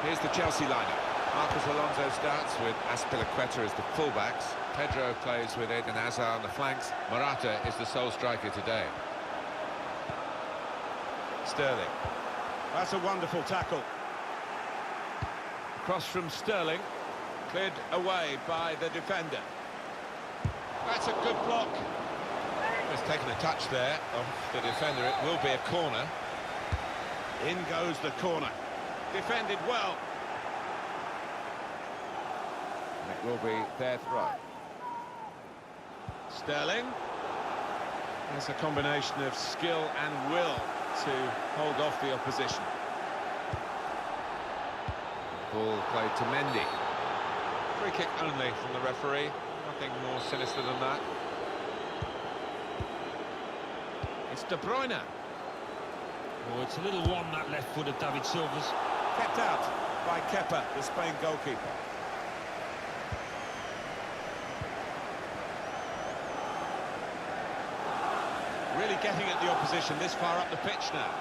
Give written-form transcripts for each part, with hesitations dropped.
Here's the Chelsea lineup. Marcos Alonso starts with Azpilicueta as the fullbacks. Pedro plays with Eden Hazard on the flanks. Morata is the sole striker today. Sterling. That's a wonderful tackle. Cross from Sterling. Cleared away by the defender. That's a good block. He's taken a touch there off the defender. It will be a corner. In goes the corner. Defended well. It will be their throw. Sterling. There's a combination of skill and will to hold off the opposition. Ball played to Mendy. Free kick only from the referee. Nothing more sinister than that. It's De Bruyne. Oh, it's a little one, that left foot of David Silva's. Kept out by Kepa, the Spain goalkeeper. Really getting at the opposition this far up the pitch now.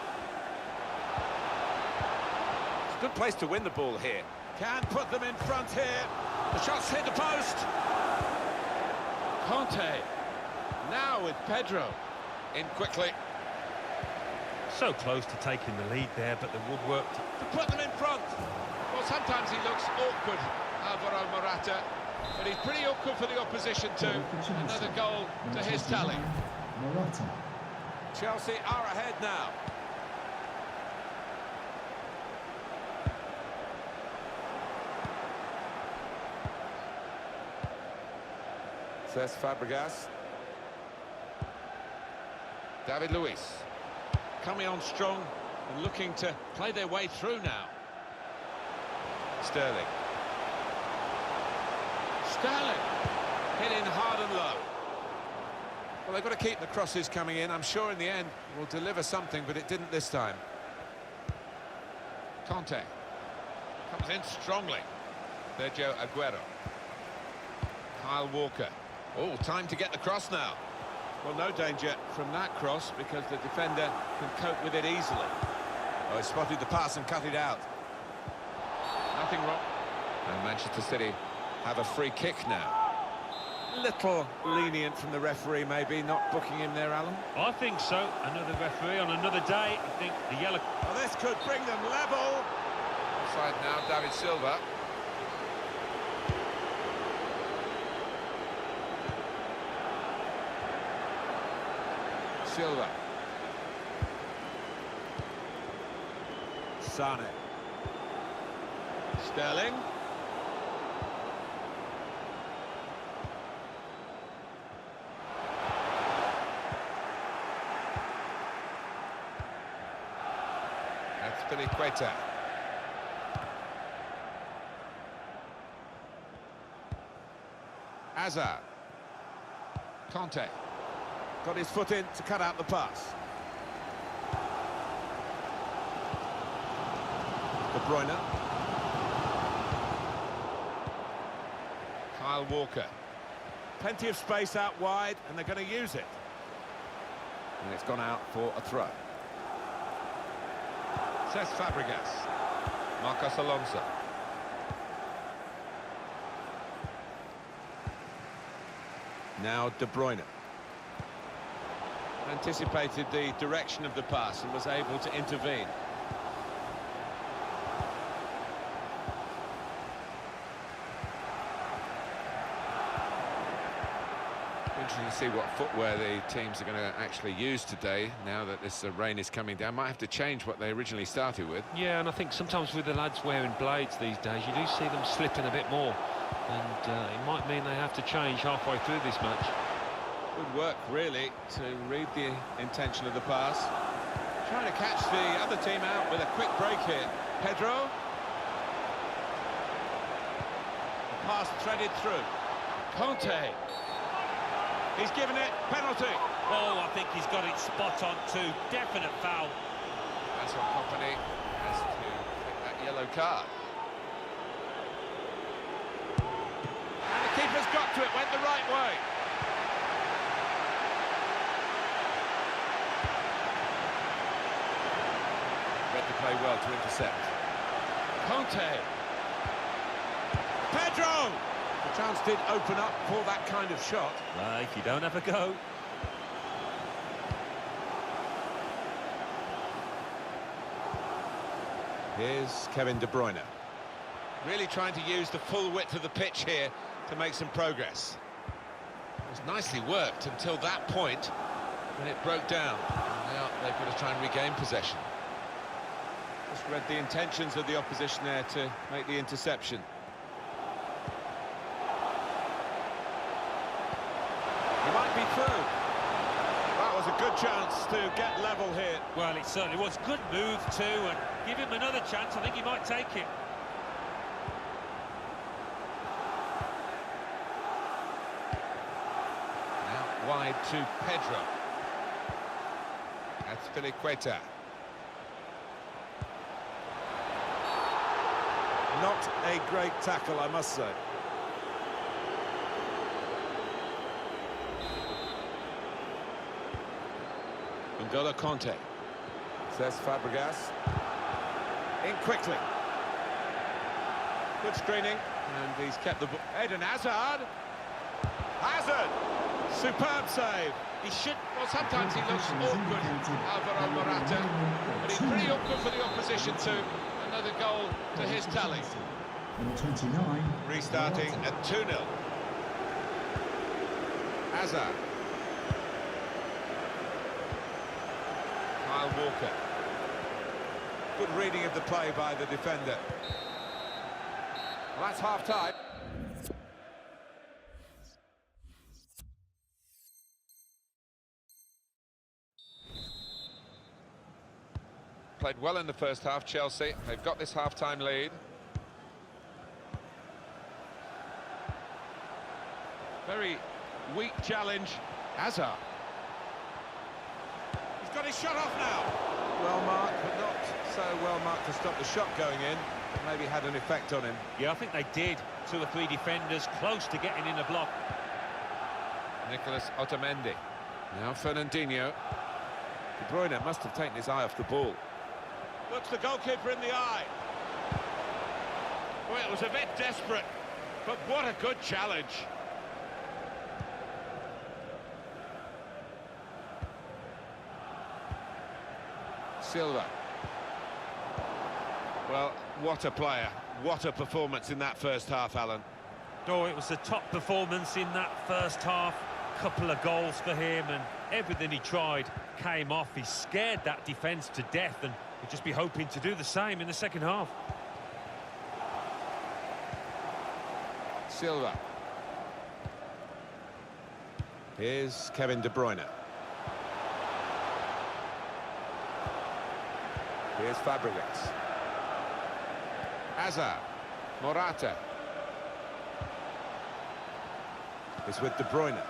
It's a good place to win the ball here. Can put them in front here. The shot's hit the post. Conte. Now with Pedro. In quickly. So close to taking the lead there, but the woodwork To put them in front. Well, sometimes he looks awkward, Alvaro Morata, but he's pretty awkward for the opposition too. Another goal to his tally. Morata. Chelsea are ahead now. Cesc Fabregas. David Luiz. Coming on strong and looking to play their way through now. Sterling. Sterling. Hit in hard and low. Well, they've got to keep the crosses coming in. I'm sure in the end will deliver something, but it didn't this time. Conte. Comes in strongly. Sergio Aguero. Kyle Walker. Oh, time to get the cross now. Well, no danger from that cross because the defender can cope with it easily. Oh, he spotted the pass and cut it out. Nothing wrong. And Manchester City have a free kick now. Little lenient from the referee, maybe, not booking him there, Alan. I think so. Another referee on another day. I think the yellow... Well, this could bring them level. Offside now, David Silva. Silva. Sane. Sterling. Azpilicueta. Hazard. Conte. Got his foot in to cut out the pass. De Bruyne. Kyle Walker. Plenty of space out wide, and they're going to use it. And it's gone out for a throw. Cesc Fabregas. Marcos Alonso. Now De Bruyne. Anticipated the direction of the pass and was able to intervene. Interesting to see what footwear the teams are going to actually use today now that this rain is coming down. Might have to change what they originally started with. Yeah, and I think sometimes with the lads wearing blades these days, you do see them slipping a bit more. And it might mean they have to change halfway through this match. Good work, really, to read the intention of the pass. Trying to catch the other team out with a quick break here. Pedro. The pass threaded through. Conte. He's given it. Penalty. Oh, I think he's got it spot on too. Definite foul. That's what Company has to take that yellow card. And the keeper's got to it. Went the right way. Read the play well to intercept. Conte. Pedro! The chance did open up for that kind of shot. If you don't have a go. Here's Kevin De Bruyne. Really trying to use the full width of the pitch here to make some progress. It was nicely worked until that point when it broke down. And now they've got to try and regain possession. Just read the intentions of the opposition there to make the interception. He might be through. That was a good chance to get level here. Well, it certainly was. Good move too, and give him another chance. I think he might take it. Now wide to Pedro. That's Filiqueta. Not a great tackle, I must say. N'Golo Conte. Says Fabregas. In quickly. Good screening, and he's kept the ball. Eden Hazard. Hazard! Superb save. He should... Well, sometimes he looks awkward, Alvaro Morata, but he's pretty awkward for the opposition too. Another goal to his tally. Number 29. Restarting at 2-0. Hazard. Kyle Walker. Good reading of the play by the defender. Well, that's half-time. Played well in the first half, Chelsea. They've got this half-time lead. Very weak challenge. Hazard. He's got his shot off now. Well marked, but not so well marked to stop the shot going in. Maybe had an effect on him. Yeah, I think they did. 2 or 3 defenders close to getting in a block. Nicolas Otamendi. Now Fernandinho. De Bruyne must have taken his eye off the ball. Looks the goalkeeper in the eye. Well, it was a bit desperate, but what a good challenge. Silva. Well, what a player. What a performance in that first half, Alan. Oh, it was a top performance in that first half. Couple of goals for him, and everything he tried came off. He scared that defence to death, and we'll just be hoping to do the same in the second half. Silva. Here's Kevin De Bruyne. Here's Fabregas. Hazard. Morata. It's with De Bruyne.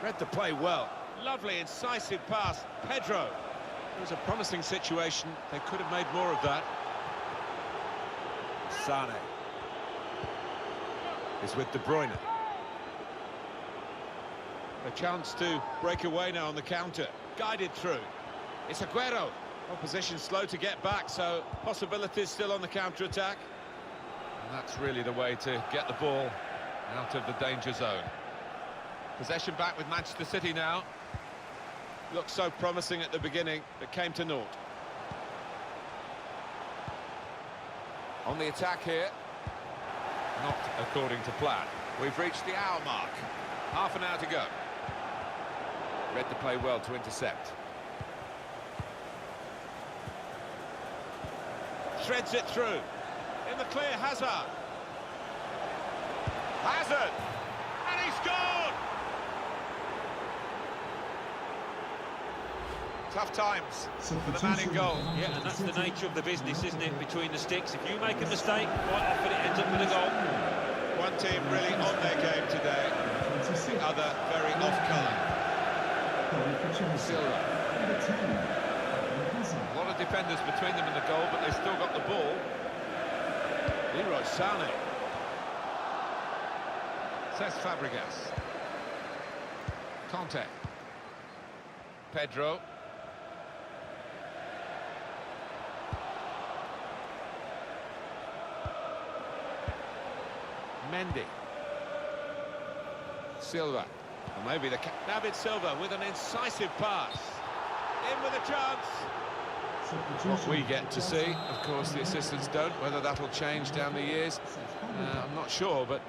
Read the play well. Lovely, incisive pass. Pedro. It was a promising situation. They could have made more of that. Sane. Is with De Bruyne. A chance to break away now on the counter. Guided through. It's Aguero. Opposition slow to get back, so possibilities still on the counter-attack. And that's really the way to get the ball out of the danger zone. Possession back with Manchester City now. Looked so promising at the beginning, but came to naught. On the attack here. Not according to plan. We've reached the hour mark. Half an hour to go. Read the play well to intercept. Threads it through. In the clear, Hazard. Hazard! And he scored! Tough times for the man in goal. Yeah, and that's the nature of the business, isn't it, between the sticks. If you make a mistake, quite often it ends up with a goal. One team really on their game today, the other very off-colour. Silva. A lot of defenders between them and the goal, but they've still got the ball. Leroy Sane. Says Fabregas. Conte. Pedro. Mendy. Silva. And maybe David Silva with an incisive pass. In with a chance. What we get to see, of course the assistants don't. Whether that'll change down the years, I'm not sure, but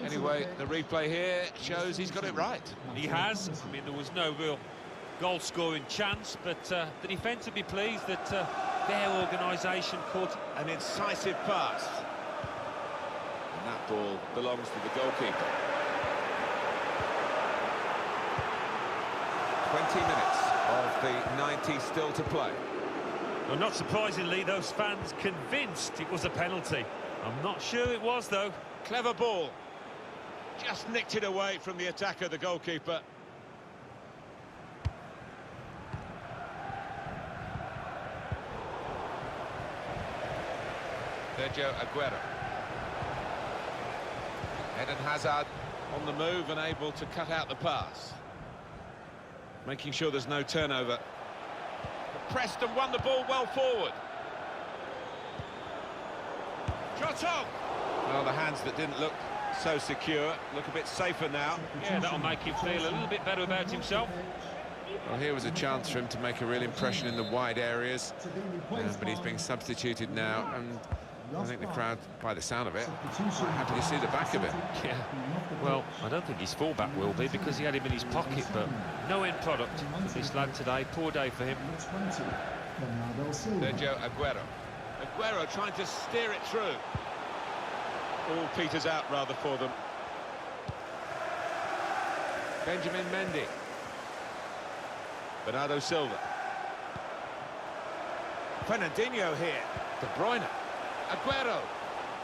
anyway, the replay here shows he's got it right. He has. I mean, there was no real goal-scoring chance, but the defence would be pleased that their organisation could. An incisive pass. And that ball belongs to the goalkeeper. 20 minutes of the 90 still to play. Well, not surprisingly, those fans convinced it was a penalty. I'm not sure it was, though. Clever ball. Just nicked it away from the attacker, the goalkeeper. Sergio Aguero. Eden Hazard On the move and able to cut out the pass. Making sure there's no turnover. Pressed and won the ball well forward. Shot on! Well, the hands that didn't look so secure look a bit safer now. Yeah, that'll make him feel a little bit better about himself. Well, here was a chance for him to make a real impression in the wide areas, but he's being substituted now, and I think the crowd, by the sound of it, are happy to see the back of it. Yeah, well, I don't think his fullback will be, because he had him in his pocket, but no end product for this lad today. Poor day for him. Sergio Aguero. Aguero trying to steer it through. All peters out rather for them. Benjamin Mendy. Bernardo Silva. Fernandinho here. De Bruyne. Aguero.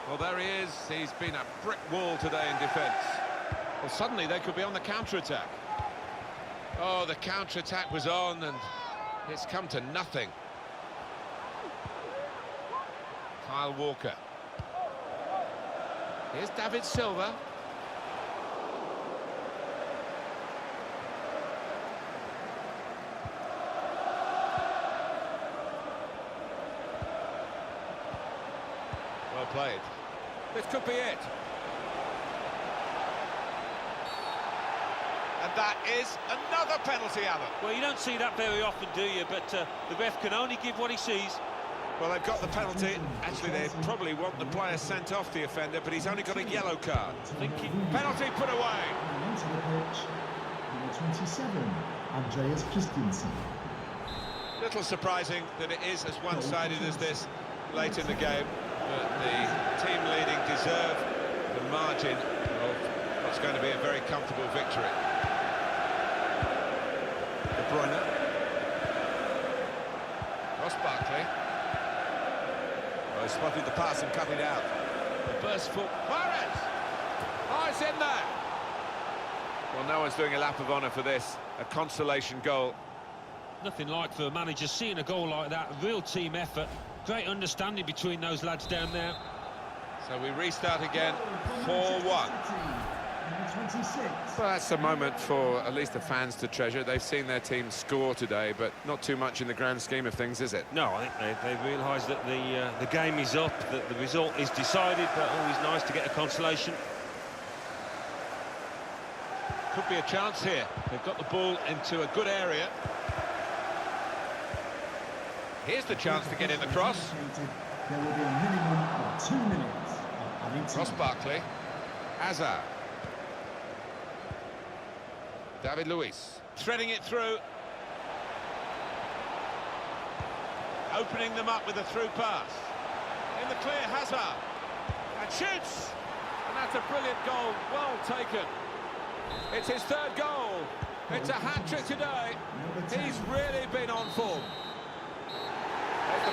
Well, there he is. He's been a brick wall today in defence. Well, suddenly they could be on the counter-attack. Oh, the counter-attack was on, and it's come to nothing. Kyle Walker. Here's David Silva. Well played. This could be it. And that is another penalty, Alan. Well, you don't see that very often, do you? But the ref can only give what he sees. Well, they've got the penalty. Actually, they probably want the player sent off the offender, but he's only got a yellow card. Penalty put away. Onto the pitch, number 27, Andreas Christensen. Little surprising that it is as one-sided as this late in the game, but the team leading deserve the margin of what's going to be a very comfortable victory. De Bruyne. Ross Barkley. Oh, he spotted the pass and cut it out. The burst for Mahrez. Oh, it's in there! Well, no one's doing a lap of honour for this. A consolation goal. Nothing like for a manager seeing a goal like that. Real team effort. Great understanding between those lads down there. So we restart again, 4-1. Well, that's a moment for at least the fans to treasure. They've seen their team score today, but not too much in the grand scheme of things, is it? No, I think they realise that the game is up, that the result is decided, but always nice to get a consolation. Could be a chance here. They've got the ball into a good area. Here's the chance to get in the cross. There will be a minimum of 2 minutes of added time. Ross Barkley. Hazard. David Luiz. Threading it through. Opening them up with a through pass. In the clear, Hazard. And shoots! And that's a brilliant goal, well taken. It's his third goal. It's a hat-trick today. He's really been on form. There's the